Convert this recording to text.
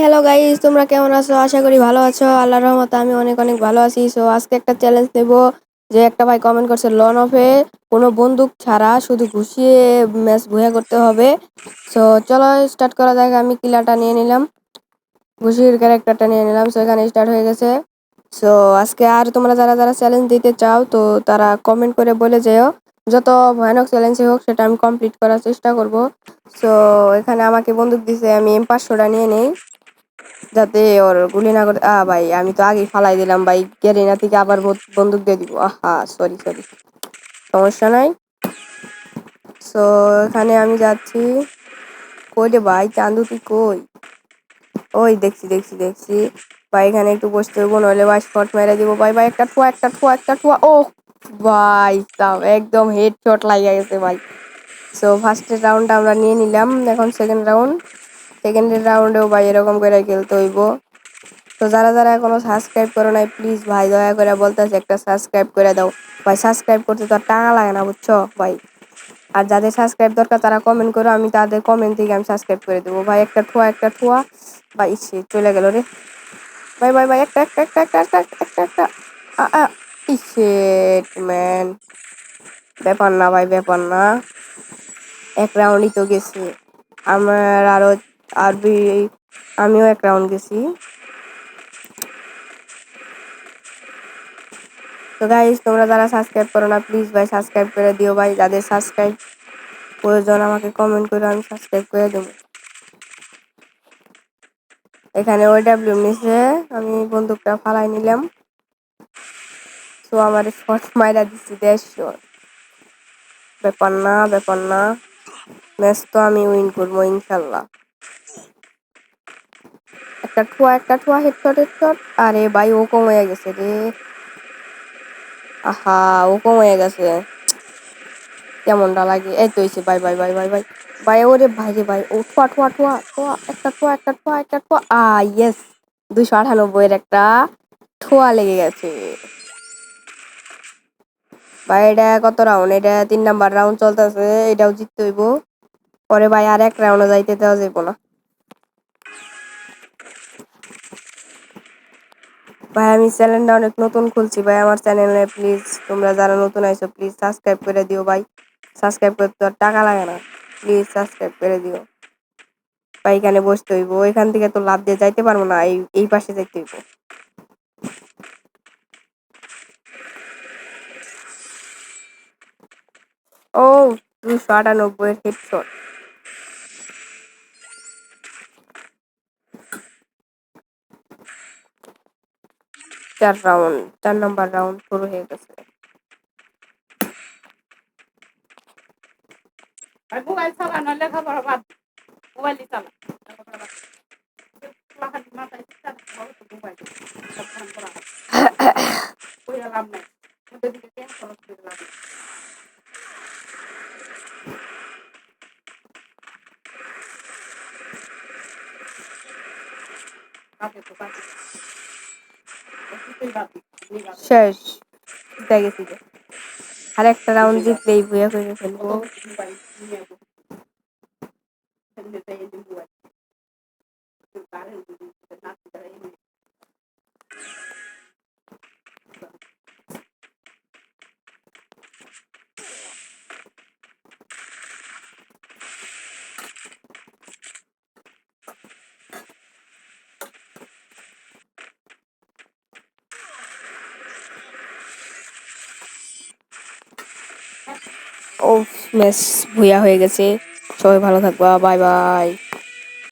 Hello guys, তোমরা কেমন আছো? আশা করি ভালো আছো। আল্লাহর রহমতে আমি অনেক অনেক ভালো আছি। সো আজকে একটা চ্যালেঞ্জ নেব। যে একটা ভাই কমেন্ট করছে লন অফে কোনো বন্দুক ছাড়া শুধু ঘুষিয়ে ম্যাচ ভুয়া করতে হবে। সো চলো স্টার্ট করা যাক। আমি কিলাটা নিয়ে নিলাম, ঘুষির ক্যারেক্টারটা নিয়ে নিলাম। সো এখানে স্টার্ট হয়ে গেছে। সো আজকে আর তোমরা যারা যারা চ্যালেঞ্জ দিতে চাও তো তারা কমেন্ট করে বলে যেও। যত ভয়ানক চ্যালেঞ্জই হোক সেটা আমি কমপ্লিট করার চেষ্টা করব। সো এখানে আমাকে বন্দুক দিছে, আমি M500টা নিয়ে নেই যাতে ওর গুলি না করে। ভাই আমি তো আগেই ফালাই দিলাম ভাই, গেরিনা থেকে আবার বন্দুক দিয়ে দিব। সরি সরি, সমস্যা নাই। সো এখানে আমি যাচ্ছি। কই রে ভাই, চান্দু তুই কই? ওই দেখছি দেখছি দেখছি ভাই, এখানে একটু বসতে হইব, নইলে ভাই শট মেরে দিব। ভাই ভাই একটা ঠুয়া একটা ঠুয়া একটা ঠুয়া। ও ভাই সাব, একদম হেড শট লাগিয়ে গেছে ভাই। সো ফার্স্টের রাউন্ডটা আমরা নিয়ে নিলাম। এখন সেকেন্ডের রাউন্ডেও ভাই এরকম করে খেলতে হইব। তো যারা যারা এখনো সাবস্ক্রাইব করো নাই, প্লিজ ভাই দয়া করে বলতেছি একটা সাবস্ক্রাইব করে দাও ভাই। সাবস্ক্রাইব করতে তো আর টাকা লাগে না, বুঝছো ভাই। আর যাদের সাবস্ক্রাইব দরকার তারা কমেন্ট করো, আমি তাদের কমেন্ট থেকে আমি সাবস্ক্রাইব করে দেবো ভাই। একটা ঠুয়া একটা ঠুয়া ভাই, ইসে চলে গেল রে ভাই। ভাই ভাই একটা একটা একটা একটা একটা একটা একটা ইসে ম্যান, ব্যাপার না ভাই, ব্যাপার না। এক রাউন্ডই তো গেছি আমার, আরো আর আমিও এক রাউন্ড গেছি। তো গাইস, তোমরা যারা সাবস্ক্রাইব করো না প্লিজ ভাই সাবস্ক্রাইব করে দিও ভাই। যাদের সাবস্ক্রাইব প্রয়োজন আমাকে কমেন্ট করে, আমি সাবস্ক্রাইব করে দেবো। এখানে OW নিচে আমি বন্দুকটা ফালাই নিলাম। তো আমার শর্ট মাইরা দিচ্ছি 150। ব্যাপার না, ব্যাপার না, ম্যাচ তো আমি উইন করবো ইনশাল্লাহ। একটা ঠুয়া হেডশট হেডশট। আরে ভাই ও কম হয়ে গেছে রে। ও কম হয়ে গেছে, কেমনটা লাগে। এই তো হইছে ভাই ভাই ভাই ভাই ভাই ভাই। ওরে ভাই রে ভাই, ও ঠোয়া ঠোয়া ঠোয়া ঠোয়া একটা ঠোয়া একটা ঠোয়া একটা ঠোয়া। ইয়েস, 298 এর একটা ঠোয়া লেগে গেছে ভাই। এটা কত রাউন্ড? এটা 3 নাম্বার রাউন্ড চলতেছে, এটাও জিততে হইব। পরে ভাই আর এক রাউন্ডে যাইতে দেওয়া যাইব না ভাই। আমি চ্যানেলটা অনেক নতুন খুলছি ভাই আমার চ্যানেলে, প্লিজ তোমরা যারা নতুন আইছো প্লিজ সাবস্ক্রাইব করে দিও ভাই। সাবস্ক্রাইব করতে আর টাকা লাগে না, প্লিজ সাবস্ক্রাইব করে দিও ভাই। এখানে বসতে হইব, এখান থেকে তো লাভ দিয়ে যাইতে পারবো না, এই পাশে যাইতে হইব। ও 298 হেডশট। 4 রাউন্ড, 4 নাম্বার রাউন্ড শুরু হয়ে গেছে। মোবাইল চালা না, লেখাপড়া বাদ, মোবাইলই চালা। শেষ, জিতে গেছি। আর একটা রাউন্ড জিতলেই বুয়া করে ফেলবো। ও ম্যাচ ভুয়া হয়ে গেছে। সবাই ভালো থাকবা, বাই বাই।